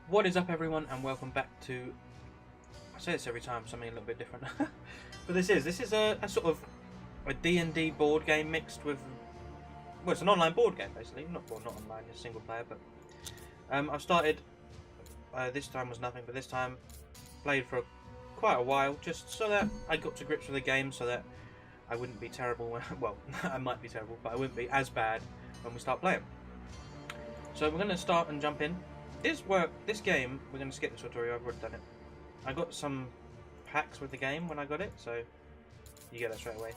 What is up, everyone, and welcome back to... I say this every time, something a little bit different. But this is a sort of a D&D board game mixed with... Well, it's an online board game, basically. Not online, it's single player, but... I've started... this time was nothing, but this time played for quite a while, just so that I got to grips with the game, so that I wouldn't be terrible when... Well, I might be terrible, but I wouldn't be as bad when we start playing. So we're going to start and jump in. This game, we're going to skip the tutorial, I've already done it. I got some packs with the game when I got it, so you get that straight away.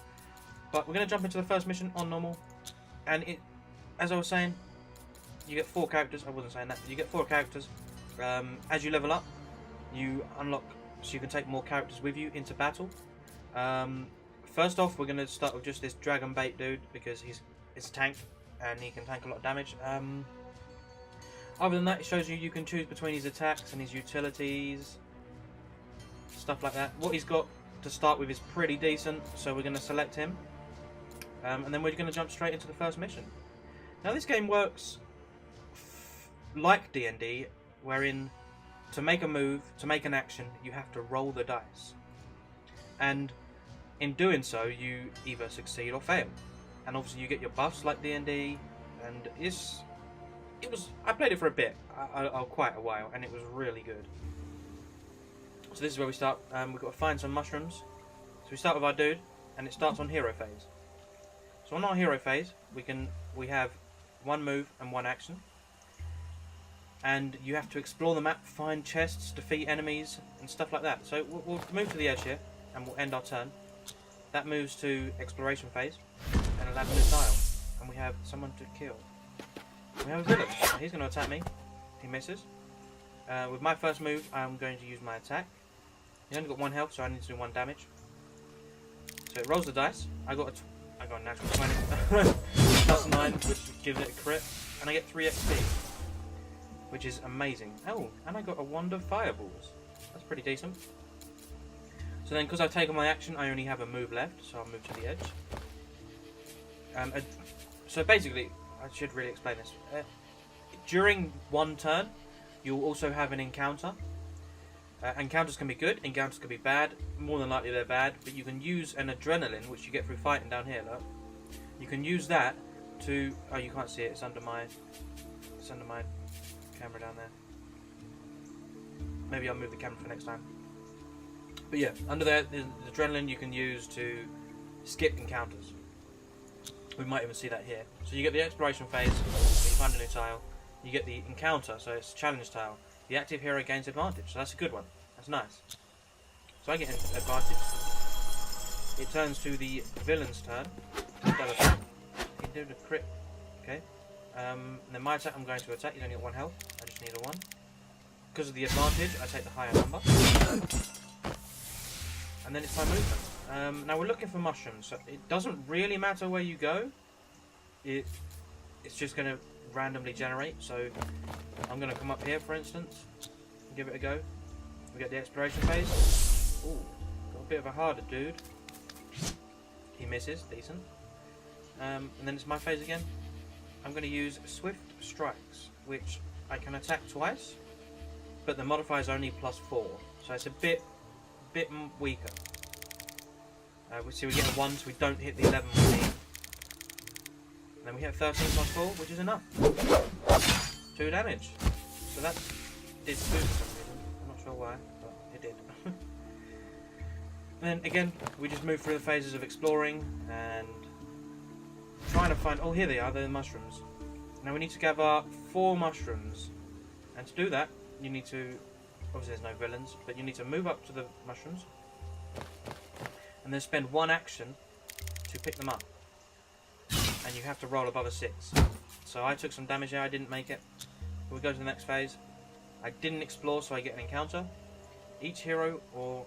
But we're going to jump into the first mission on normal, and as I was saying, you get 4 characters. I wasn't saying that, but you get 4 characters. As you level up, you unlock, so you can take more characters with you into battle. First off, we're going to start with just this dragon bait dude, because he's a tank, and he can tank a lot of damage. Other than that, it shows you can choose between his attacks and his utilities, stuff like that. What he's got to start with is pretty decent, so we're going to select him. And then we're going to jump straight into the first mission. Now this game works like D&D, wherein to make a move, to make an action, you have to roll the dice. And in doing so, you either succeed or fail. And obviously you get your buffs like D&D, and I played it for a bit, quite a while, and it was really good. So this is where we start. We've got to find some mushrooms. So we start with our dude, and it starts on hero phase. So on our hero phase, we have 1 move and 1 action, and you have to explore the map, find chests, defeat enemies, and stuff like that. So we'll move to the edge here, and we'll end our turn. That moves to exploration phase, and it'll have a new tile, and we have someone to kill. We have a villain. He's going to attack me. He misses. With my first move, I'm going to use my attack. He's only got 1 health, so I need to do 1 damage. So it rolls the dice. I got a natural 20 plus 9, which gives it a crit, and I get 3 XP, which is amazing. Oh, and I got a wand of fireballs. That's pretty decent. So then, because I've taken my action, I only have a move left, so I'll move to the edge. So basically, I should really explain this. During 1 turn, you'll also have an encounter. Encounters can be good, encounters can be bad. More than likely they're bad, but you can use an adrenaline, which you get through fighting down here, look. You can use that to... Oh, you can't see it, it's under my camera down there. Maybe I'll move the camera for next time. But yeah, under there, the adrenaline you can use to skip encounters. We might even see that here. So you get the exploration phase, you find a new tile. You get the encounter, so it's a challenge tile. The active hero gains advantage, so that's a good one. That's nice. So I get an advantage. It turns to the villain's turn. He can do the crit. Okay. And then my attack, I'm going to attack. You only got 1 health. I just need a 1. Because of the advantage, I take the higher number. And then it's my movement. Now we're looking for mushrooms, so it doesn't really matter where you go. It's just going to randomly generate. So I'm going to come up here, for instance, and give it a go. We get the exploration phase. Ooh, got a bit of a harder dude. He misses, decent. And then it's my phase again. I'm going to use Swift Strikes, which I can attack twice, but the modifier is only +4, so it's a bit weaker. We see we get a 1, so we don't hit the 11 we need. And then we hit 13 +4, which is enough. 2 damage. So that did 2 for some reason. I'm not sure why, but it did. Then again, we just move through the phases of exploring and trying to find... Oh, here they are, they're the mushrooms. Now we need to gather 4 mushrooms. And to do that, you need to... Obviously there's no villains, but you need to move up to the mushrooms. And then spend 1 action to pick them up. And you have to roll above a 6. So I took some damage there, I didn't make it. We go to the next phase. I didn't explore, so I get an encounter. Each hero or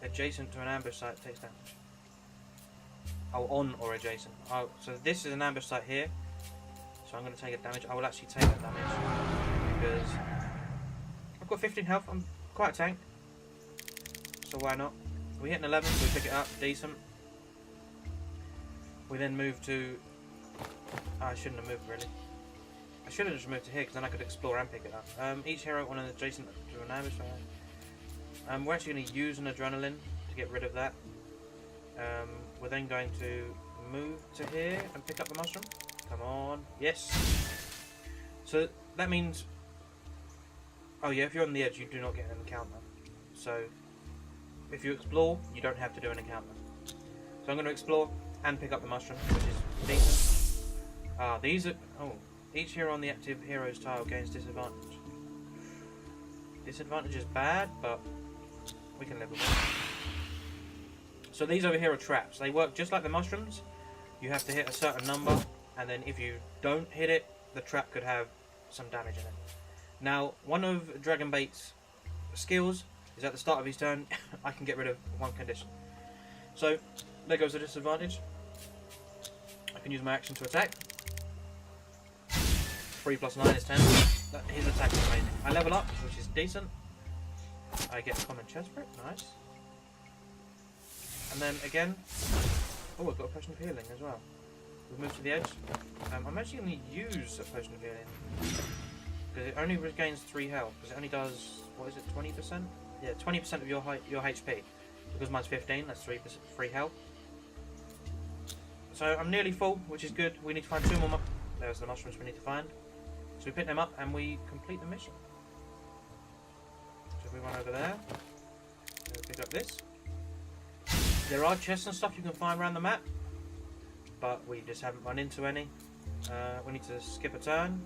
adjacent to an ambush site takes damage. Oh, on or adjacent. Oh, so this is an ambush site here. So I'm going to take a damage. I will actually take that damage because I've got 15 health. I'm quite a tank. So why not? We hit an 11, so we pick it up. Decent. We then move to... I shouldn't have moved really. I should have just moved to here because then I could explore and pick it up. Each hero on an adjacent to an ambush. We're actually going to use an adrenaline to get rid of that. We're then going to move to here and pick up the mushroom. Come on. Yes. So that means... Oh yeah, if you're on the edge, you do not get an encounter. So if you explore, you don't have to do an encounter. So I'm going to explore and pick up the mushroom, which is decent. These are... Oh. Each hero on the active heroes tile gains disadvantage. Disadvantage is bad, but we can live with it. So these over here are traps. They work just like the mushrooms. You have to hit a certain number, and then if you don't hit it, the trap could have some damage in it. Now, one of Dragonbait's skills is at the start of his turn, I can get rid of one condition. So, there goes the disadvantage. I can use my action to attack. 3 plus 9 is 10. His attack is amazing. I level up, which is decent. I get a common chest for it. Nice. And then again... Oh, I've got a potion of healing as well. We've moved to the edge. I'm actually going to use a potion of healing. Because it only regains 3 health. Because it only does... What is it? 20%? Yeah, 20% of your HP. Because mine's 15, that's 3 health. So I'm nearly full, which is good. We need to find 2 more... There's the mushrooms we need to find. So we pick them up and we complete the mission. So we run over there. We pick up this. There are chests and stuff you can find around the map, but we just haven't run into any. We need to skip a turn.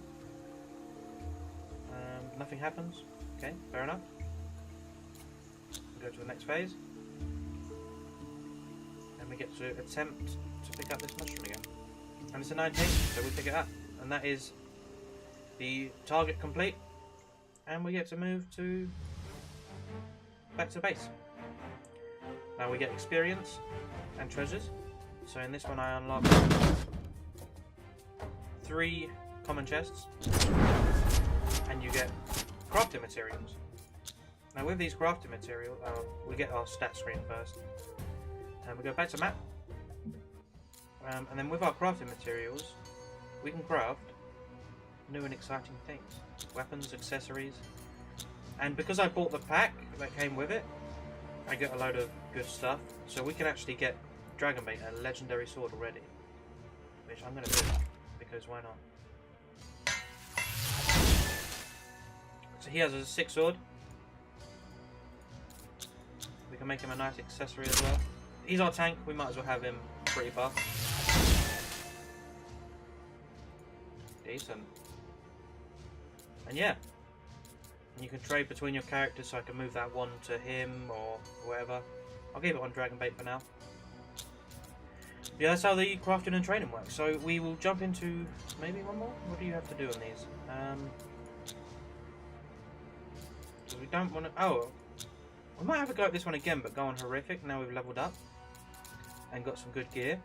Nothing happens. Okay, fair enough. We go to the next phase. And we get to attempt to pick up this mushroom again. And it's a 19, so we pick it up. And that is the target complete. And we get to move to back to base. Now we get experience and treasures. So in this one I unlock 3 common chests. And you get crafting materials. Now with these crafting materials, we get our stat screen first. And we go back to map. And then with our crafting materials, we can craft new and exciting things. Weapons, accessories. And because I bought the pack that came with it, I get a load of good stuff. So we can actually get Dragonbait a legendary sword already. Which I'm going to do, because why not? So he has a 6 sword. We can make him a nice accessory as well. He's our tank, we might as well have him pretty buff. Decent. And yeah, and you can trade between your characters, so I can move that one to him or whatever. I'll keep it on Dragonbait for now. Yeah, that's how the crafting and training works. So we will jump into maybe one more. What do you have to do on these? We don't want to. Oh, we might have a go at this one again, but go on horrific. Now we've leveled up and got some good gear.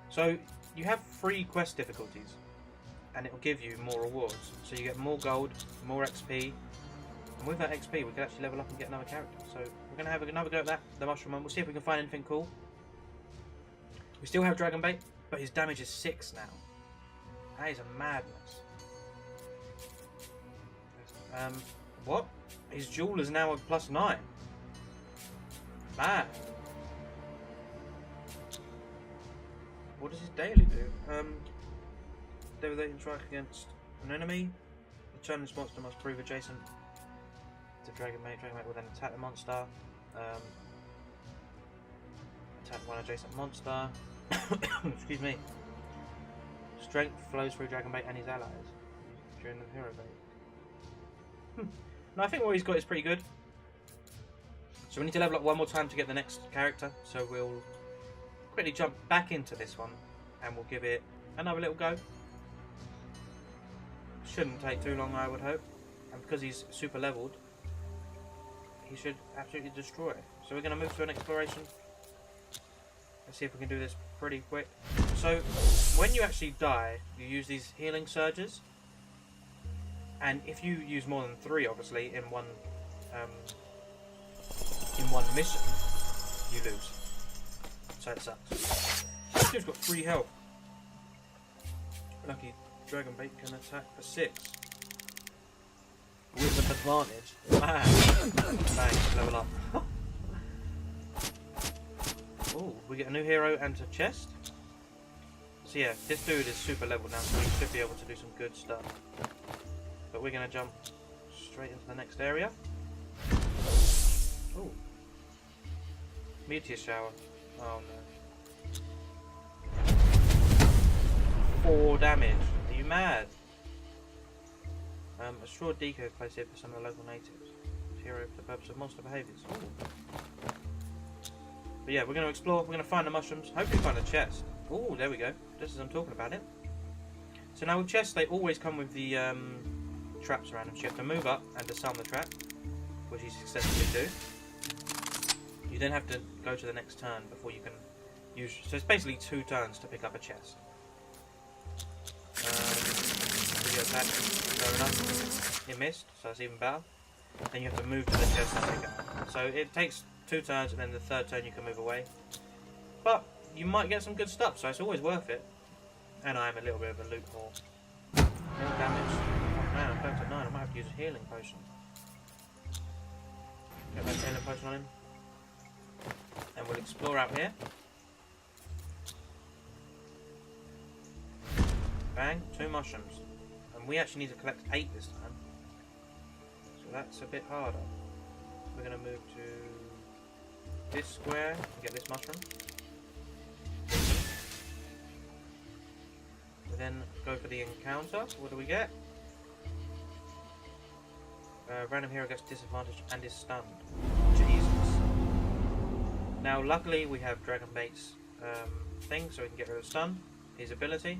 So you have 3 quest difficulties, and it will give you more rewards. So you get more gold, more XP, and with that XP, we can actually level up and get another character. So we're gonna have another go at that, the mushroom one. We'll see if we can find anything cool. We still have Dragonbait, but his damage is 6 now. That is a madness. What? His jewel is now a +9. Mad. What does his daily do? Devastating strike against an enemy. The turn this monster must prove adjacent to Dragonbait. Dragonbait will then attack the monster. Attack one adjacent monster. Excuse me. Strength flows through Dragonbait and his allies during the hero bait. No, I think what he's got is pretty good. So we need to level up one more time to get the next character. So we'll quickly jump back into this one and we'll give it another little go. Shouldn't take too long, I would hope. And because he's super leveled, he should absolutely destroy it. So we're going to move to an exploration. Let's see if we can do this pretty quick. So when you actually die, you use these healing surges. And if you use more than 3, obviously, in one mission, you lose. So it sucks. This dude's got 3 health. Lucky. Dragon Bait can attack for 6. With an advantage. Man. Bang, level up. Oh, we get a new hero and a chest. So yeah, this dude is super leveled now, so he should be able to do some good stuff. But we're going to jump straight into the next area. Oh. Meteor shower. Oh no. 4 damage. Are you mad? A straw decoy placed here for some of the local natives. Hero for the purpose of monster behaviours. Ooh. But yeah, we're going to explore, we're going to find the mushrooms, hopefully find a chest. Oh, there we go, just as I'm talking about it. So now with chests, they always come with the traps around them, so you have to move up and disarm the trap, which you successfully do. You then have to go to the next turn before you can use, so it's basically 2 turns to pick up a chest. Video attack, fair enough. It missed, so that's even better. Then you have to move to the chest and pick it up. So it takes 2 turns, and then the 3rd turn you can move away. But you might get some good stuff, so it's always worth it. And I'm a little bit of a loot whore. No damage. Oh man, I'm back to 9. I might have to use a healing potion. Get that healing potion on him. And we'll explore out here. Bang, 2 mushrooms. And we actually need to collect 8 this time. So that's a bit harder. We're going to move to this square and get this mushroom. We then go for the encounter. What do we get? Random hero gets disadvantaged and is stunned. Jesus. Now luckily we have Dragon Bait's thing, so we can get rid of stun, his ability,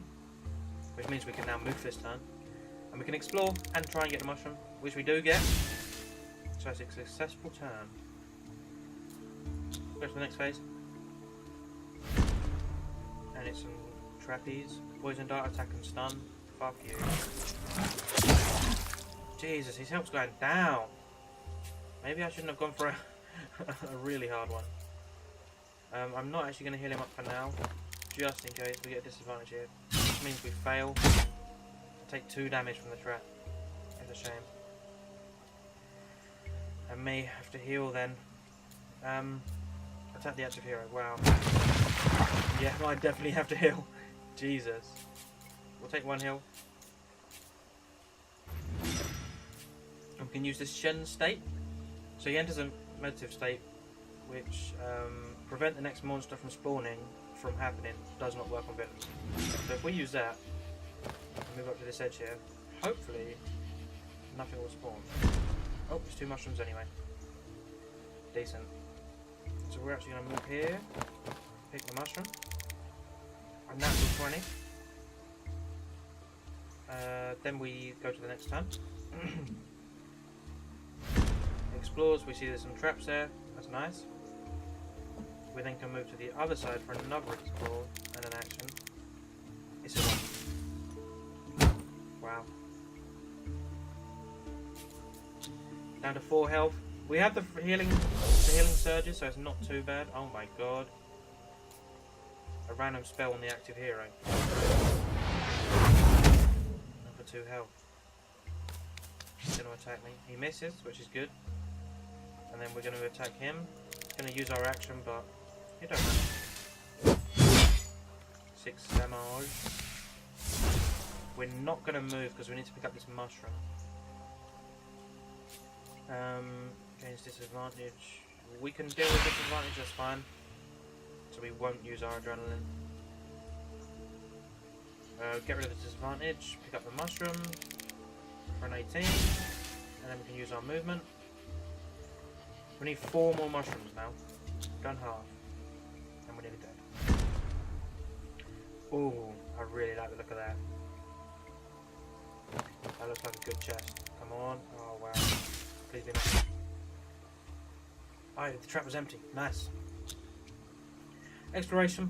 which means we can now move this turn. And we can explore and try and get the mushroom, which we do get. So it's a successful turn. Go to the next phase. And it's some trapeze. Poison dart, attack and stun. Fuck you. Jesus, his health's going down. Maybe I shouldn't have gone for a really hard one. I'm not actually going to heal him up for now. Just in case we get a disadvantage here. Which means we fail. Take 2 damage from the trap. It's a shame. I may have to heal then. Attack the active hero. Wow. Yeah, I definitely have to heal. Jesus. We'll take 1 heal. And we can use this Shen state. So he enters a meditative state, which prevent the next monster from spawning from happening. Does not work on villains. So if we use that, move up to this edge here, hopefully nothing will spawn. Oh, there's 2 mushrooms anyway. Decent. So we're actually going to move here, pick the mushroom. A natural 20. Then we go to the next turn. Explores, we see there's some traps there, that's nice. We then can move to the other side for another explore and an action. It's a 1. Wow. Down to 4 health. We have the healing surges, so it's not too bad. Oh my god. A random spell on the active hero. And for 2 health. He's going to attack me. He misses, which is good. And then we're going to attack him. He's going to use our action, but it don't matter. 6 damage. We're not going to move because we need to pick up this mushroom. Gains disadvantage. We can deal with disadvantage, that's fine. So we won't use our adrenaline. Get rid of the disadvantage, pick up the mushroom for an 18, and then we can use our movement. We need 4 more mushrooms now. Done half. And we're nearly dead. Ooh, I really like the look of that. That looks like a good chest. Come on. Oh wow. Please be nice. Oh, the trap was empty. Nice. Exploration.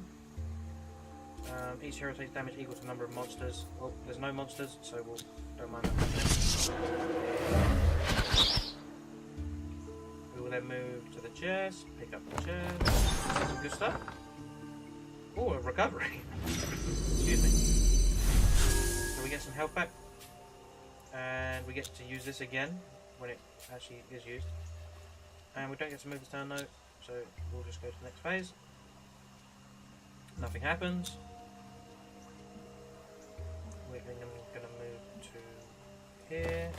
Each hero takes damage equal to the number of monsters. Well, there's no monsters, so we'll don't mind that. We will then move to the chest, pick up the chest, get some good stuff. Oh, a recovery. Excuse me. So we get some health back, and we get to use this again when it actually is used. And we don't get to move this turn though, so we'll just go to the next phase. Nothing happens. We're going to move to here.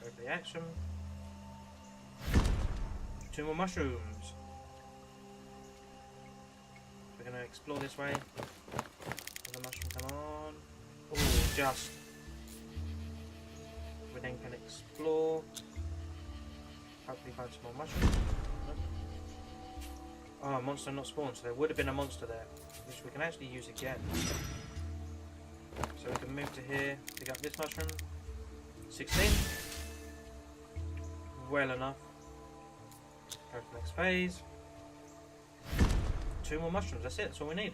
Go for the action. 2 more mushrooms. We're going to explore this way. The mushroom, come on. Oh, just. We then can explore. Hopefully find some more mushrooms. Oh, a monster not spawned, so there would have been a monster there, which we can actually use again. So we can move to here, pick up this mushroom. 16. Well enough. Go to the next phase. 2 more mushrooms, that's it, that's all we need.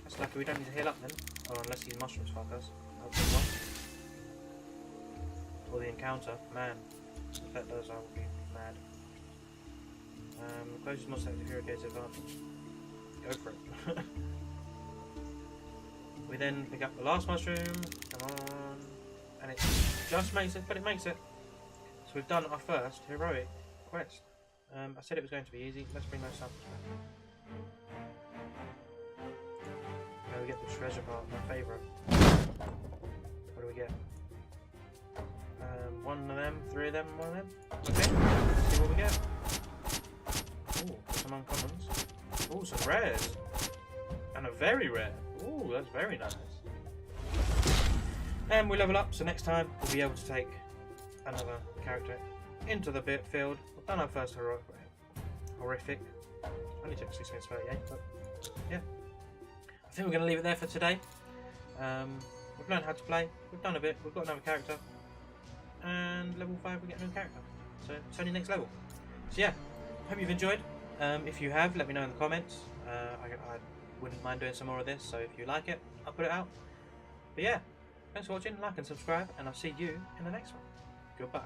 That's lucky we don't need to heal up then. Oh, unless these mushrooms fuck us. Or the encounter, man. If that does, I will be mad. Closest monster to hero gains advantage. Go for it. We then pick up the last mushroom. Come on. And it just makes it, but it makes it. So we've done our first heroic quest. I said it was going to be easy. Let's bring those samples back. Now we get the treasure part, my favourite. What do we get? 1 of them, 3 of them, 1 of them. Okay, let's see what we get. Ooh, some uncommons. Ooh, some rares. And a very rare. Ooh, that's very nice. And we level up, so next time we'll be able to take another character into the field. We've done our first horrific. Only took 6 minutes 38, but yeah. I think we're going to leave it there for today. We've learned how to play, we've done a bit, we've got another character. And level 5 we get a new character. So it's only next level. So yeah, hope you've enjoyed. If you have, let me know in the comments. I wouldn't mind doing some more of this, so if you like it, I'll put it out. But yeah, thanks for watching, like and subscribe, and I'll see you in the next one. Goodbye.